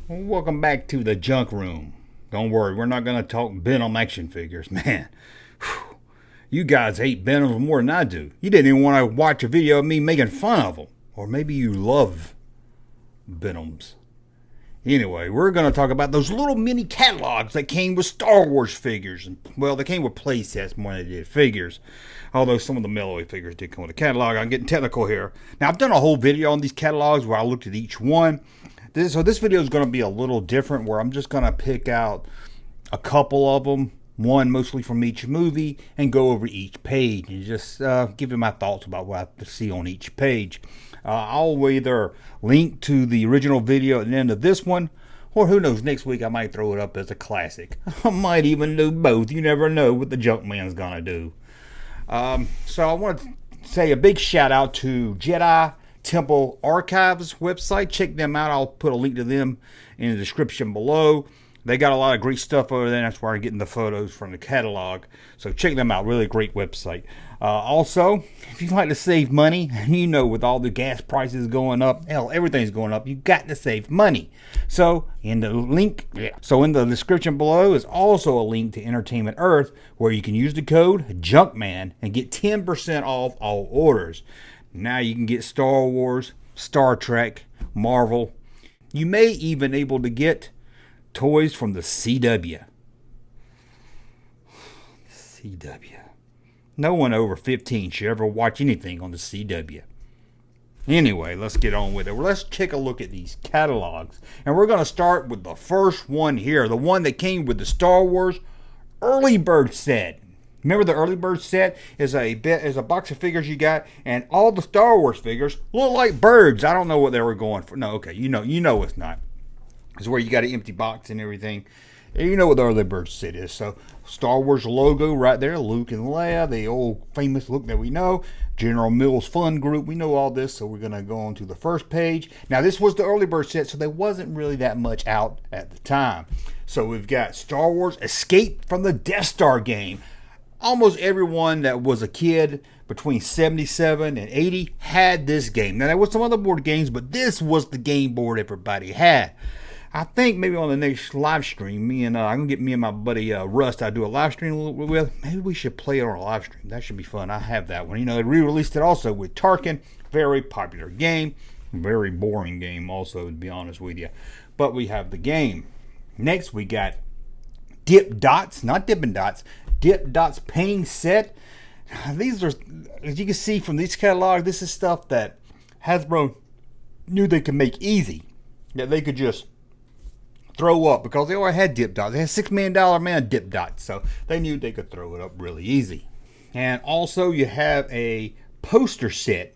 Welcome back to the junk room. Don't worry, we're not going to talk Venom action figures. Man, whew, you guys hate Venom more than I do. You didn't even want to watch a video of me making fun of them. Or maybe you love Venoms. Anyway, we're going to talk about those little mini catalogs that came with Star Wars figures. Well, they came with play sets more than they did figures. Although some of the Melloway figures did come with a catalog. I'm getting technical here. Now, I've done a whole video on these catalogs where I looked at each one. So this video is going to be a little different, where I'm just going to pick out a couple of them, one mostly from each movie, and go over each page and just give you my thoughts about what I see on each page. I'll either link to the original video at the end of this one, or who knows, next week I might throw it up as a classic. I might even do both. You never know what the Junkman's going to do. So I want to say a big shout out to Jedi Temple Archives website. Check them out. I'll put a link to them in the description below. They got a lot of great stuff over there. That's where I'm getting the photos from the catalog. So check them out. Really great website. Also, if you like to save money, you know, with all the gas prices going up, hell, everything's going up, you got to save money. So in the description below is also a link to Entertainment Earth, where you can use the code Junkman and get 10% off all orders. Now you can get Star Wars, Star Trek, Marvel. You may even able to get toys from the CW. CW. No one over 15 should ever watch anything on the CW. Anyway, let's get on with it. Well, let's take a look at these catalogs. And we're going to start with the first one here. The one that came with the Star Wars Early Bird set. Remember, the Early Bird set is a box of figures you got, and all the Star Wars figures look like birds. I don't know what they were going for. No, okay, you know it's not. It's where you got an empty box and everything. And you know what the Early Bird set is. So, Star Wars logo right there, Luke and Leia, the old famous look that we know. General Mills Fun Group, we know all this, so we're going to go on to the first page. Now, this was the Early Bird set, so there wasn't really that much out at the time. So, we've got Star Wars Escape from the Death Star game. Almost everyone that was a kid between 77 and 80 had this game. Now, there was some other board games, but this was the game board everybody had. I think maybe on the next live stream, I'm going to get me and my buddy Rust, I do a live stream with. Maybe we should play it on a live stream. That should be fun. I have that one. You know, they re-released it also with Tarkin. Very popular game. Very boring game also, to be honest with you. But we have the game. Next, we got Dip Dots, not Dippin' Dots. Dip Dots painting set. These are, as you can see from this catalog, this is stuff that Hasbro knew they could make easy. That they could just throw up, because they already had Dip Dots. They had $6 million man Dip Dots, so they knew they could throw it up really easy. And also you have a poster set.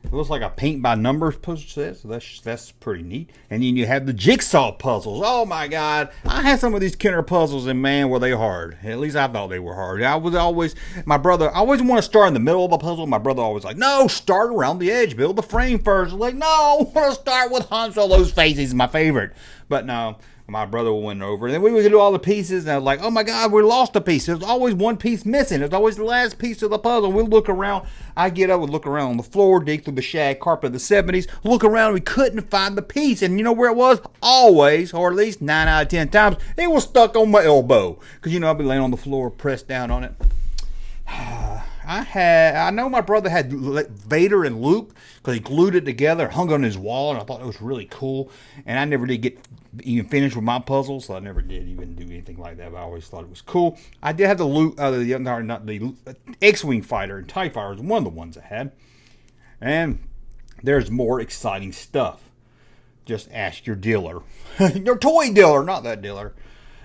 It looks like a paint by numbers poster set, so that's pretty neat. And then you have the jigsaw puzzles. Oh my God, I had some of these Kenner puzzles, and man, were they hard. At least I thought they were hard. I always want to start in the middle of a puzzle. My brother always like, no, start around the edge, build the frame first. I was like, no, I want to start with Han Solo's face. He's my favorite. But no, my brother went over, and then we would do all the pieces, and I was like, oh my God, we lost a piece. There's always one piece missing. There's always the last piece of the puzzle. We'll look around. I get up and look around on the floor, dig through the shag carpet of the 70s, look around, we couldn't find the piece. And you know where it was? Always, or at least 9 out of 10 times, it was stuck on my elbow. Because, I'd be laying on the floor, pressed down on it. I know my brother had Vader and Luke, because he glued it together, hung it on his wall, and I thought it was really cool. And I never did get even finished with my puzzles, so I never did even do anything like that. But I always thought it was cool. I did have the X-Wing fighter and TIE fighter was one of the ones I had. And there's more exciting stuff. Just ask your dealer, your toy dealer, not that dealer.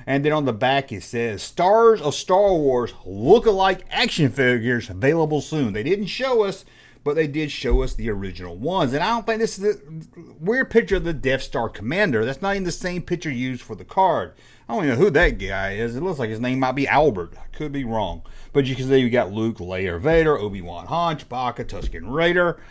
And then on the back it says, Stars of Star Wars look-alike action figures available soon. They didn't show us, but they did show us the original ones. And I don't think this is the weird picture of the Death Star Commander. That's not even the same picture used for the card. I don't even know who that guy is. It looks like his name might be Albert. I could be wrong. But you can see you got Luke, Leia, Vader, Obi-Wan, Han, Chewbacca, Tusken Raider.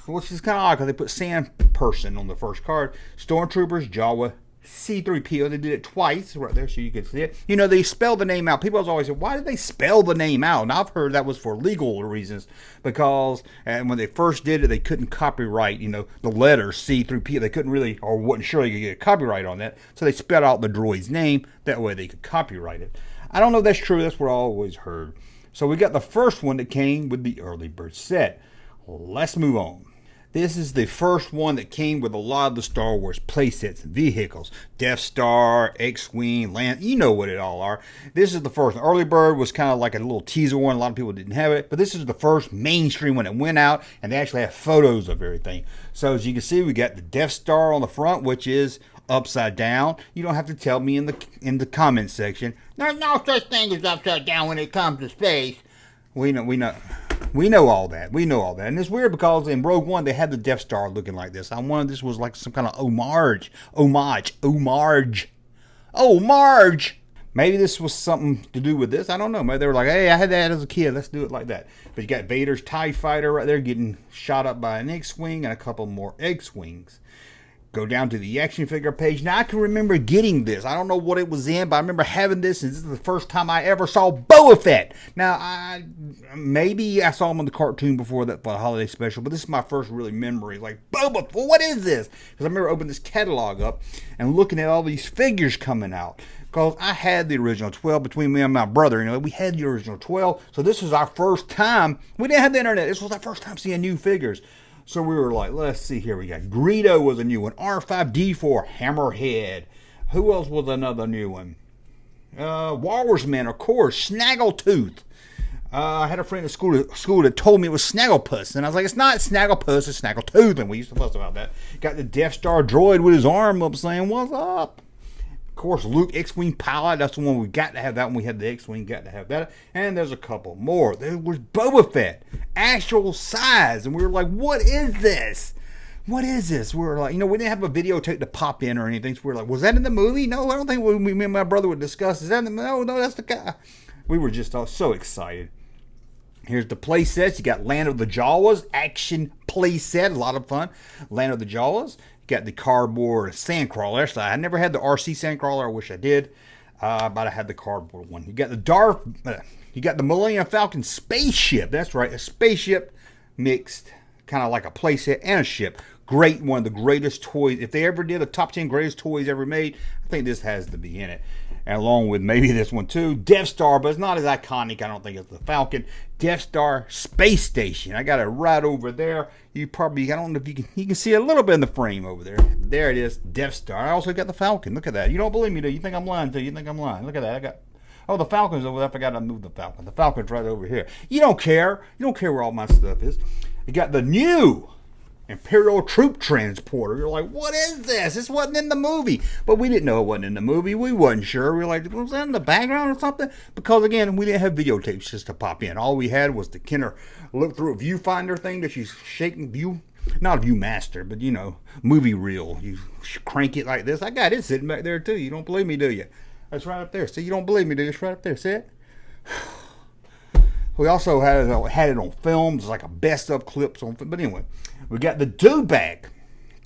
Which is kind of odd because they put Sand Person on the first card. Stormtroopers, Jawa, C-3PO. They did it twice right there so you could see it. You know, they spelled the name out. People always say, why did they spell the name out? And I've heard that was for legal reasons, because when they first did it, they couldn't copyright, you know, the letter C-3PO. They couldn't really, or wasn't sure they could get copyright on that. So they spelled out the droid's name. That way they could copyright it. I don't know if that's true. That's what I always heard. So we got the first one that came with the early bird set. Let's move on. This is the first one that came with a lot of the Star Wars playsets and vehicles. Death Star, X-Wing, Land, you know what it all are. This is the first. Early Bird was kind of like a little teaser one. A lot of people didn't have it. But this is the first mainstream one that went out, and they actually have photos of everything. So as you can see, we got the Death Star on the front, which is upside down. You don't have to tell me in the comment section. There's no such thing as upside down when it comes to space. We know all that. We know all that. And it's weird because in Rogue One, they had the Death Star looking like this. I wondered if this was like some kind of homage. Maybe this was something to do with this. I don't know. Maybe they were like, hey, I had that as a kid. Let's do it like that. But you got Vader's TIE Fighter right there getting shot up by an X-Wing and a couple more X-Wings. Go down to the action figure page. Now, I can remember getting this. I don't know what it was in, but I remember having this, and this is the first time I ever saw Boba Fett. Now, maybe I saw him on the cartoon before that for the holiday special, but this is my first really memory. Like, Boba, well, what is this? Because I remember opening this catalog up and looking at all these figures coming out. Because I had the original 12 between me and my brother. You know, we had the original 12, so this was our first time. We didn't have the internet. This was our first time seeing new figures. So we were like, let's see here. We got Greedo was a new one. R5-D4, Hammerhead. Who else was another new one? Walrusman, of course. Snaggletooth. I had a friend at school that told me it was Snagglepuss. And I was like, it's not Snagglepuss, it's Snaggletooth. And we used to fuss about that. Got the Death Star droid with his arm up saying, what's up? Of course, Luke X-Wing pilot. That's the one we got to have. That one we had the X-Wing, got to have that. And there's a couple more. There was Boba Fett, actual size, and we were like, "What is this? What is this?" We were like, you know, we didn't have a videotape to pop in or anything. So we were like, "Was that in the movie?" No, I don't think me and my brother would discuss. Is that in the? No, that's the guy. We were just all so excited. Here's the play sets. You got Land of the Jawas action play set, a lot of fun. Land of the Jawas. Got the cardboard sandcrawler. So I never had the RC sandcrawler. I wish I did, but I had the cardboard one. You got the Millennium Falcon spaceship. That's right, a spaceship mixed, kind of like a playset and a ship. Great, one of the greatest toys. If they ever did a top 10 greatest toys ever made, I think this has to be in it. And along with maybe this one too, Death Star, but it's not as iconic, I don't think, as the Falcon. Death Star Space Station. I got it right over there. You probably, I don't know if you can see a little bit in the frame over there. There it is, Death Star. I also got the Falcon. Look at that. You don't believe me, do you? You think I'm lying, do you? You think I'm lying? Look at that. Oh, the Falcon's over there. I forgot to move the Falcon. The Falcon's right over here. You don't care. You don't care where all my stuff is. You got the new Imperial Troop Transporter. You're like, what is this? This wasn't in the movie. But we didn't know it wasn't in the movie. We wasn't sure. We were like, was that in the background or something? Because, again, we didn't have videotapes just to pop in. All we had was the Kenner look through a viewfinder thing that she's shaking view. Not a Viewmaster, but, you know, movie reel. You crank it like this. I got it sitting back there, too. You don't believe me, do you? That's right up there. See, you don't believe me, do you? It's right up there. See it? We also had it on films, like a best of clips on film. But anyway, we got the Dewback.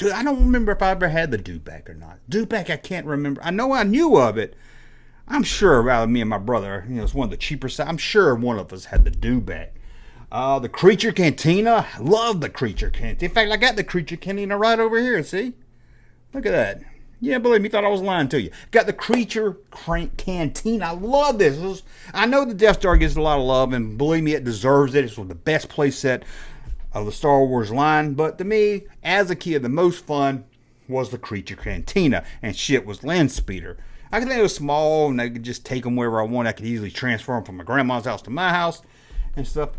I don't remember if I ever had the Dewback or not. Dewback, I can't remember. I know I knew of it. I'm sure, rather me and my brother, you know, it's one of the cheaper side. I'm sure one of us had the Dewback. The Creature Cantina. I love the Creature Cantina. In fact, I got the Creature Cantina right over here. See? Look at that. Yeah, believe me, thought I was lying to you. Got the Creature Cantina. I love this. I know the Death Star gets a lot of love, and believe me, it deserves it. It's one of the best play set of the Star Wars line. But to me, as a kid, the most fun was the Creature Cantina, and shit was Land Speeder. I could think it was small, and I could just take them wherever I want. I could easily transfer them from my grandma's house to my house and stuff.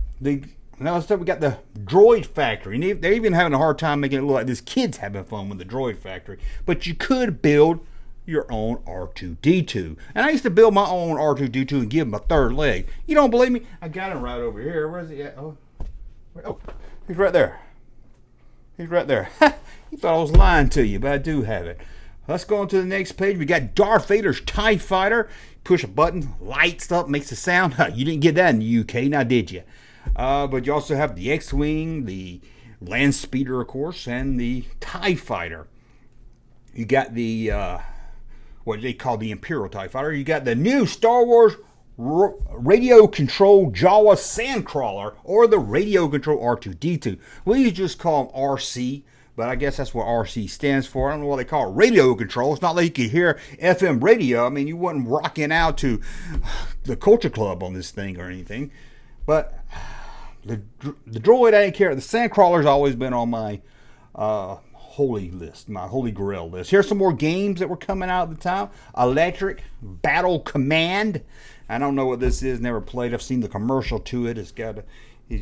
Another stuff, we got the Droid Factory. And they're even having a hard time making it look like this kid's having fun with the Droid Factory. But you could build your own R2-D2. And I used to build my own R2-D2 and give him a third leg. You don't believe me? I got him right over here. Where's he at? Oh, he's right there. He's right there. You thought I was lying to you, but I do have it. Let's go on to the next page. We got Darth Vader's TIE Fighter. Push a button, lights up, makes a sound. You didn't get that in the UK, now did you? But you also have the X-Wing, the Land Speeder, of course, and the TIE Fighter. You got the what they call the Imperial TIE Fighter. You got the new Star Wars radio-controlled Jawa Sandcrawler, or the radio-controlled R2-D2. We just call them RC, but I guess that's what RC stands for. I don't know why they call it radio control. It's not like you could hear FM radio. I mean, you wasn't rocking out to the Culture Club on this thing or anything. But the droid, I didn't care. The Sandcrawler's always been on my holy list, my holy grail list. Here's some more games that were coming out at the time. Electric Battle Command. I don't know what this is. Never played. I've seen the commercial to it. It's got he's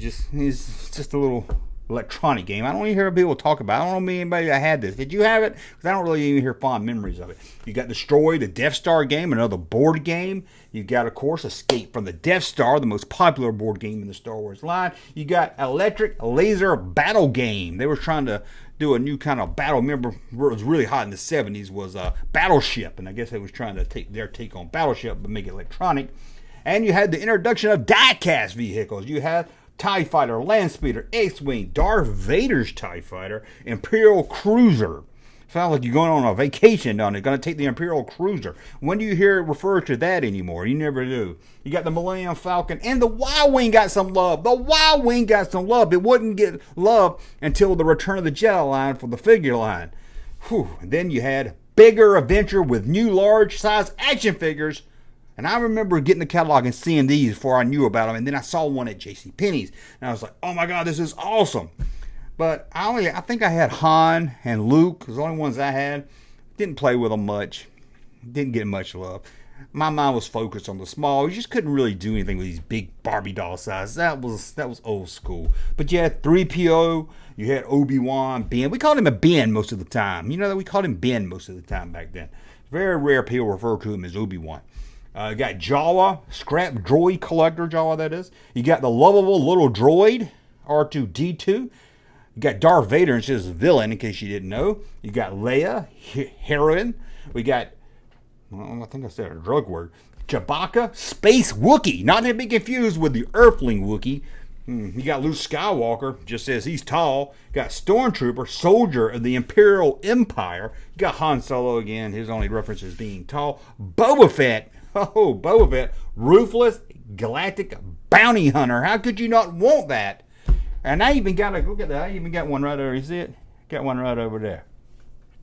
just a little electronic game. I don't even hear people talk about it. I don't know anybody that had this. Did you have it? Because I don't really even hear fond memories of it. You got Destroy, the Death Star game, another board game. You got, of course, Escape from the Death Star, the most popular board game in the Star Wars line. You got Electric Laser Battle Game. They were trying to do a new kind of battle. Remember, what was really hot in the 70s was Battleship, and I guess they was trying to take their take on Battleship but make it electronic. And you had the introduction of die-cast vehicles. You had TIE Fighter, Landspeeder, X-Wing, Darth Vader's TIE Fighter, Imperial Cruiser. Sounds like you're going on a vacation down there. Going to take the Imperial Cruiser. When do you hear it referred to that anymore? You never do. You got the Millennium Falcon, and the Y-Wing got some love. The Y-Wing got some love. It wouldn't get love until the Return of the Jedi line for the figure line. Whew. And then you had Bigger Adventure with new large-size action figures. And I remember getting the catalog and seeing these before I knew about them. And then I saw one at JCPenney's. And I was like, oh my God, this is awesome. But I think I had Han and Luke. Those the only ones I had. Didn't play with them much. Didn't get much love. My mind was focused on the small. You just couldn't really do anything with these big Barbie doll sizes. That was old school. But you had 3PO. You had Obi-Wan, Ben. We called him a Ben most of the time. You know that we called him Ben most of the time back then. Very rare people refer to him as Obi-Wan. You got Jawa, Scrap Droid Collector, Jawa that is. You got the lovable little droid, R2-D2. You got Darth Vader instead of villain, in case you didn't know. You got Leia, heroine. We got, well, I think I said a drug word. Chewbacca, Space Wookiee. Not to be confused with the Earthling Wookiee. You got Luke Skywalker, just says he's tall. You got Stormtrooper, soldier of the Imperial Empire. You got Han Solo again, his only reference is being tall. Boba Fett. Oh, Boba Fett, ruthless galactic bounty hunter. How could you not want that? And I even got look at that. I even got one right over. You see it? Got one right over there.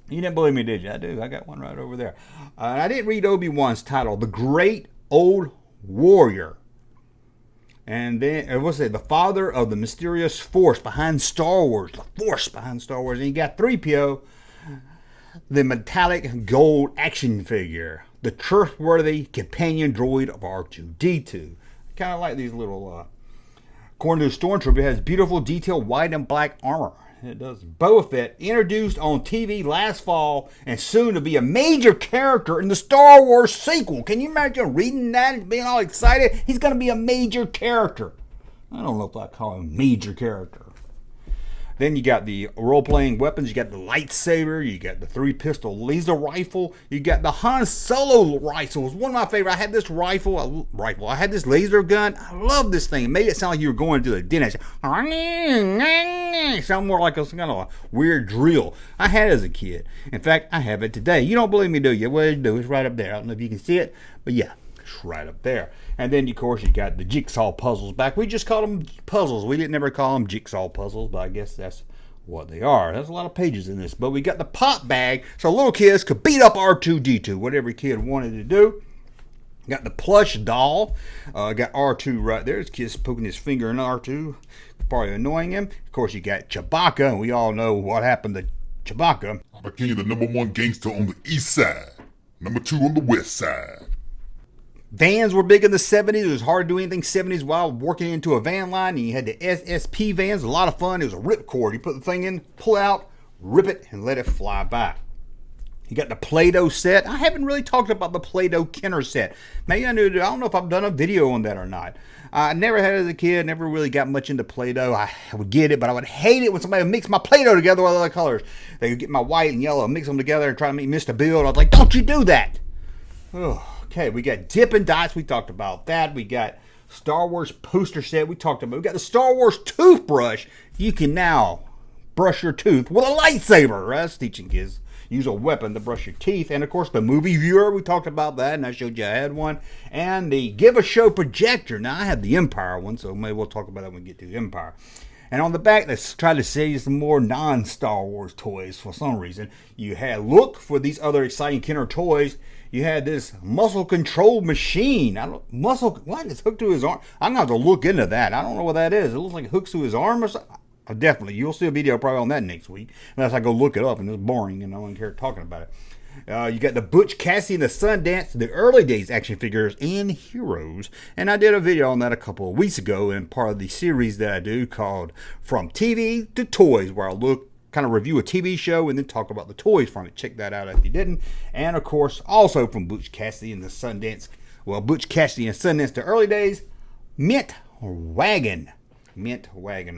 You didn't believe me, did you? I do. I got one right over there. I didn't read Obi-Wan's title, The Great Old Warrior. And then, what's it? The father of the mysterious force behind Star Wars. The force behind Star Wars. And you got 3PO, the metallic gold action figure. The trustworthy companion droid of R2-D2. Kind of like these little, according to the Stormtrooper, it has beautiful detailed white and black armor. It does. Boba Fett, introduced on TV last fall and soon to be a major character in the Star Wars sequel. Can you imagine reading that and being all excited? He's going to be a major character. I don't know if I call him major character. Then you got the role-playing weapons. You got the lightsaber. You got the 3-pistol laser rifle. You got the Han Solo rifle. It's one of my favorites. I had this rifle. I had this laser gun. I love this thing. It made it sound like you were going to the dentist. It sounded more like some kind of a weird drill. I had it as a kid. In fact, I have it today. You don't believe me, do you? What you do? It's right up there. I don't know if you can see it, but yeah. Right up there. And then, of course, you got the jigsaw puzzles back. We just called them puzzles. We didn't ever call them jigsaw puzzles, but I guess that's what they are. There's a lot of pages in this. But we got the pop bag so little kids could beat up R2-D2, what every kid wanted to do. Got the plush doll. Got R2 right there. This kid's poking his finger in R2. Probably annoying him. Of course, you got Chewbacca, and we all know what happened to Chewbacca. I became the #1 gangster on the east side. #2 on the west side. Vans were big in the 70s. It was hard to do anything 70s while working into a van line. And you had the SSP vans. A lot of fun. It was a ripcord. You put the thing in, pull out, rip it, and let it fly by. You got the Play-Doh set. I haven't really talked about the Play-Doh Kenner set. Maybe I don't know if I've done a video on that or not. I never had it as a kid. Never really got much into Play-Doh. I would get it, but I would hate it when somebody would mix my Play-Doh together with other colors. They would get my white and yellow, mix them together, and try to make Mr. Bill. I was like, don't you do that. Oh. Okay, we got Dippin' Dots. We talked about that. We got Star Wars poster set. We talked about. We got the Star Wars toothbrush. You can now brush your tooth with a lightsaber. That's teaching kids. use a weapon to brush your teeth. And of course, the movie viewer, we talked about that, and I showed you I had one. And the Give a Show projector. Now, I have the Empire one, so maybe we'll talk about that when we get to the Empire. And on the back, let's try to sell you some more non-Star Wars toys for some reason. You had, look for these other exciting Kenner toys. You had this muscle control machine. What? It's hooked to his arm. I'm going to have to look into that. I don't know what that is. It looks like it hooks to his arm or something. Definitely. You'll see a video probably on that next week. Unless I go look it up and it's boring and I don't care talking about it. You got the Butch Cassidy and the Sundance, the early days action figures and heroes. And I did a video on that a couple of weeks ago in part of the series that I do called From TV to Toys, where I kind of review a TV show and then talk about the toys from it. Check that out if you didn't. And of course, also from Butch Cassidy and the Sundance, Butch Cassidy and Sundance, the early days, Mint Wagon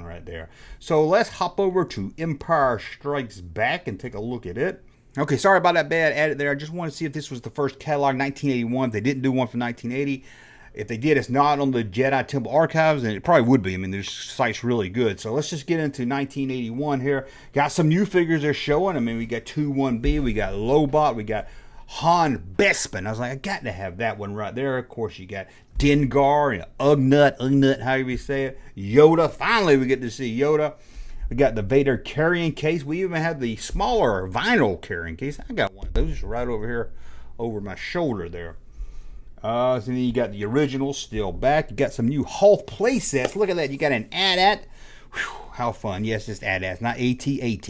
right there. So let's hop over to Empire Strikes Back and take a look at it. Okay, sorry about that bad edit there. I just want to see if this was the first catalog, 1981. If they didn't do one for 1980. If they did, it's not on the Jedi Temple Archives, and it probably would be. I mean, this site's really good. So let's just get into 1981 here. Got some new figures they're showing. I mean, we got 2-1B, we got Lobot, we got Han Bespin. I was like, I got to have that one right there. Of course, you got Dengar and Ugnut, however you say it. Yoda. Finally, we get to see Yoda. We got the Vader carrying case. We even have the smaller vinyl carrying case. I got one of those right over here over my shoulder there. So then you got the original still back. You got some new Hoth play sets. Look at that. You got an AT-AT. Whew, how fun. Yes, it's AT-AT, not AT-AT.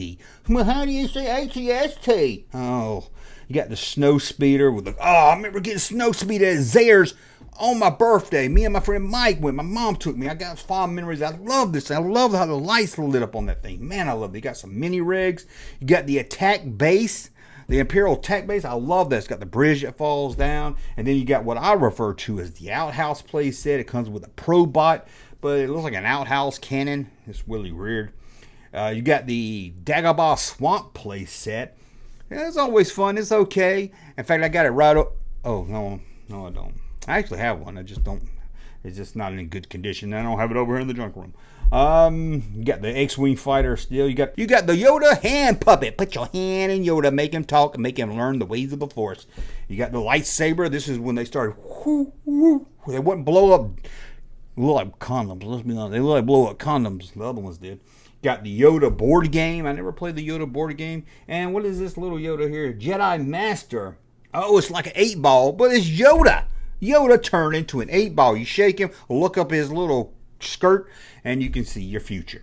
Well, how do you say AT-ST? Oh, you got the snow speeder with the... Oh, I remember getting snow speeder at Zayre's on my birthday. Me and my friend Mike went. My mom took me. I got fond memories. I love this. I love how the lights lit up on that thing. Man, I love it. You got some mini rigs. You got the attack base. The Imperial Attack Base, I love that. It's got the bridge that falls down. And then you got what I refer to as the Outhouse play set. It comes with a Probot, but it looks like an outhouse cannon. It's really weird. You got the Dagobah Swamp play set. Yeah, it's always fun. It's okay. In fact, I got it right up. Oh, no, I don't. I actually have one. I just don't. It's just not in good condition. I don't have it over here in the junk room. You got the X-Wing fighter still. You got the Yoda hand puppet. Put your hand in Yoda, make him talk, and make him learn the ways of the Force. You got the lightsaber. This is when they started. They wouldn't blow up. Look like condoms. Let's be honest. They look like blow up condoms. The other ones did. Got the Yoda board game. I never played the Yoda board game. And what is this little Yoda here? Jedi Master. Oh, it's like an 8-ball, but it's Yoda. Yoda turned into an 8-ball. You shake him, look up his little skirt, and you can see your future.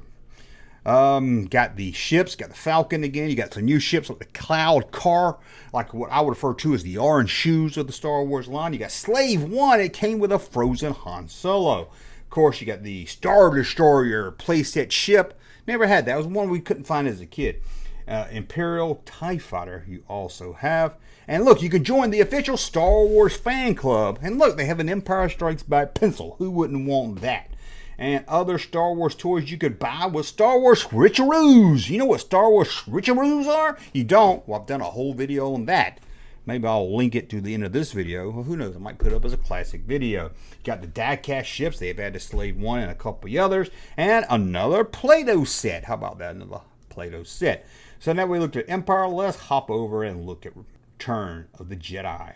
Got the ships, got the Falcon again. You got some new ships like the Cloud Car, like what I would refer to as the orange shoes of the Star Wars line. You got Slave One. It came with a frozen Han Solo. Of course, you got the Star Destroyer playset ship. Never had that. It was one we couldn't find as a kid. Imperial TIE Fighter you also have. And look, you can join the official Star Wars fan club. And look, they have an Empire Strikes Back pencil. Who wouldn't want that? And other Star Wars toys you could buy with Star Wars switcheroos. You know what Star Wars switcheroos are? You don't? Well, I've done a whole video on that. Maybe I'll link it to the end of this video. Well, who knows? I might put it up as a classic video. Got the die-cast ships. They've added Slave One and a couple of others. And another Play-Doh set. How about that? Another Play-Doh set. So now we looked at Empire. Let's hop over and look at Return of the Jedi.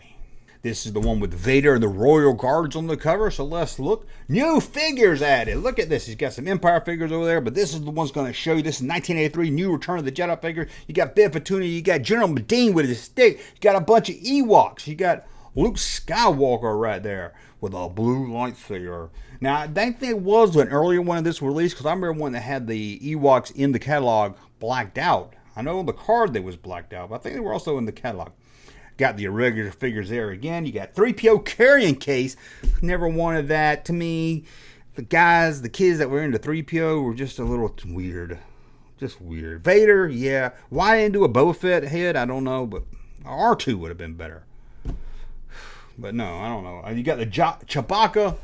This is the one with Vader and the Royal Guards on the cover. So let's look. New figures added. Look at this. He's got some Empire figures over there, but this is the one's going to show you. This is 1983 new Return of the Jedi figure. You got Ben Fatuni. You got General Medine with his stick. You got a bunch of Ewoks. You got Luke Skywalker right there with a blue lightsaber. Now, I think there was an earlier one of this release because I remember one that had the Ewoks in the catalog blacked out. I know on the card they was blacked out, but I think they were also in the catalog. Got the irregular figures there again. You got 3PO carrying case. Never wanted that. To me, the kids that were into 3PO were just a little weird. Just weird. Vader, yeah. Why didn't do a Boba Fett head? I don't know, but R2 would have been better. But no, I don't know. You got the Chewbacca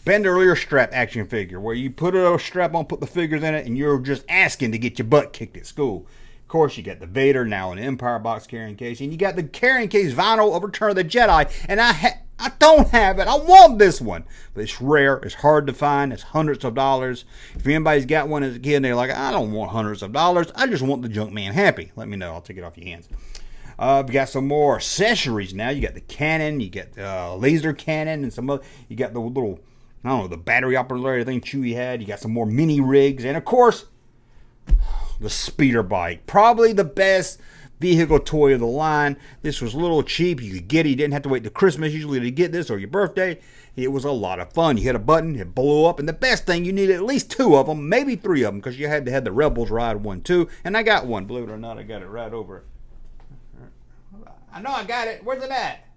bandolier strap action figure where you put a strap on, put the figures in it, and you're just asking to get your butt kicked at school. Of course, you got the Vader now in the Empire box carrying case, and you got the carrying case vinyl of Return of the Jedi, and I don't have it. I want this one, but it's rare. It's hard to find. It's hundreds of dollars. If anybody's got one as a kid and they're like, I don't want hundreds of dollars. I just want the Junkman happy. Let me know. I'll take it off your hands. We got some more accessories now. You got the cannon, you got laser cannon, and some other. You got the little, I don't know, the battery operator thing Chewie had. You got some more mini rigs, and of course, the speeder bike. Probably the best vehicle toy of the line. This was a little cheap. You could get it. You didn't have to wait till Christmas usually to get this or your birthday. It was a lot of fun. You hit a button, it blew up, and the best thing, you needed at least 2 of them, maybe 3 of them, because you had to have the Rebels ride one too. And I got one. Believe it or not, I got it right over. I know I got it. Where's it at?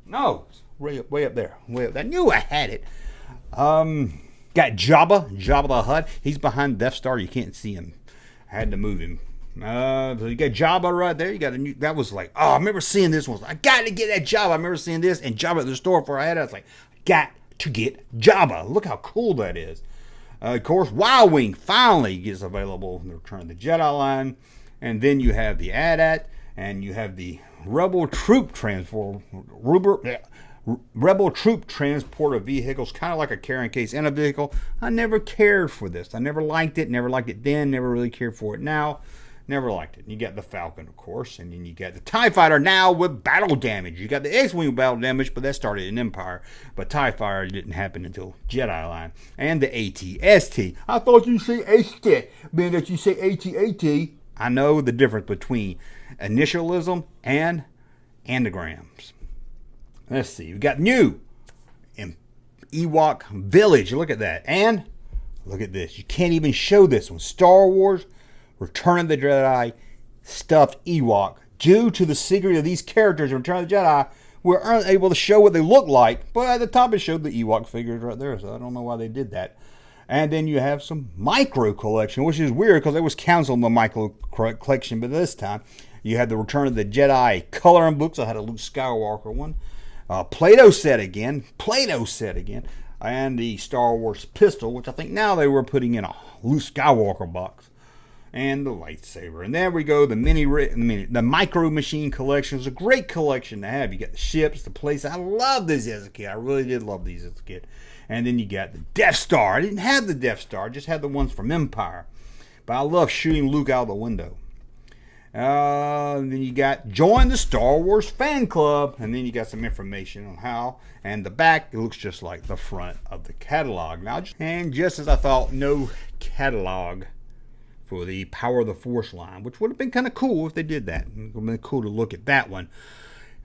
No, it's way up there. Way up there. I knew I had it. Got Jabba the Hutt. He's behind Death Star. You can't see him. I had to move him. So you got Jabba right there. You got a new. That was like, oh, I remember seeing this one. I got to get that Jabba. I remember seeing this and Jabba at the store before I had it. I was like, got to get Jabba. Look how cool that is. Of course, Wild Wing finally gets available in the Return of the Jedi line, and then you have the AT-AT, and you have the Rebel Troop Transporter vehicles, kind of like a carrying case in a vehicle. I never cared for this. I never liked it. Never liked it then. Never really cared for it now. Never liked it. You got the Falcon, of course, and then you got the TIE Fighter now with battle damage. You got the X-Wing with battle damage, but that started in Empire. But TIE Fighter didn't happen until Jedi line. And the AT-ST. I thought you say ST, being that you say AT-AT. I know the difference between initialism and anagrams. Let's see. We got new in Ewok Village. Look at that. And look at this. You can't even show this one. Star Wars Return of the Jedi stuffed Ewok. Due to the secret of these characters in Return of the Jedi, we weren't able to show what they look like. But at the top it showed the Ewok figures right there. So I don't know why they did that. And then you have some micro collection, which is weird because they was canceled the micro collection. But this time you had the Return of the Jedi coloring books. I had a Luke Skywalker one. Play-Doh set again. And the Star Wars pistol, which I think now they were putting in a Luke Skywalker box. And the lightsaber. And there we go, the micro machine collection is a great collection to have. You got the ships, the place. I love these as a kid. I really did love these as a kid. And then you got the Death Star. I didn't have the Death Star, I just had the ones from Empire. But I love shooting Luke out the window. Then you got join the Star Wars fan club, and then you got some information on how. And the back, it looks just like the front of the catalog. Now, and just as I thought, no catalog for the Power of the Force line, which would have been kind of cool if they did that. It would have been cool to look at that one.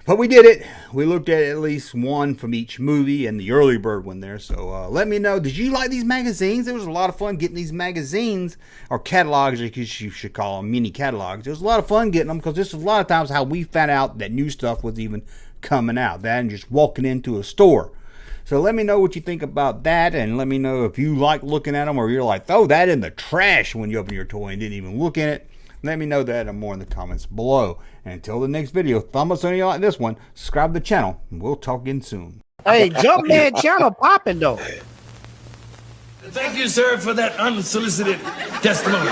But we did it. We looked at least one from each movie and the early bird one there. So let me know, did you like these magazines? It was a lot of fun getting these magazines, or catalogs, I guess you should call them, mini catalogs. It was a lot of fun getting them because this is a lot of times how we found out that new stuff was even coming out. That and just walking into a store. So let me know what you think about that, and let me know if you like looking at them or you're like, throw that in the trash when you open your toy and didn't even look in it. Let me know that and more in the comments below. And until the next video, thumb us on you like this one, subscribe to the channel, and we'll talk again soon. Hey, Junkman channel popping though. Thank you, sir, for that unsolicited testimony.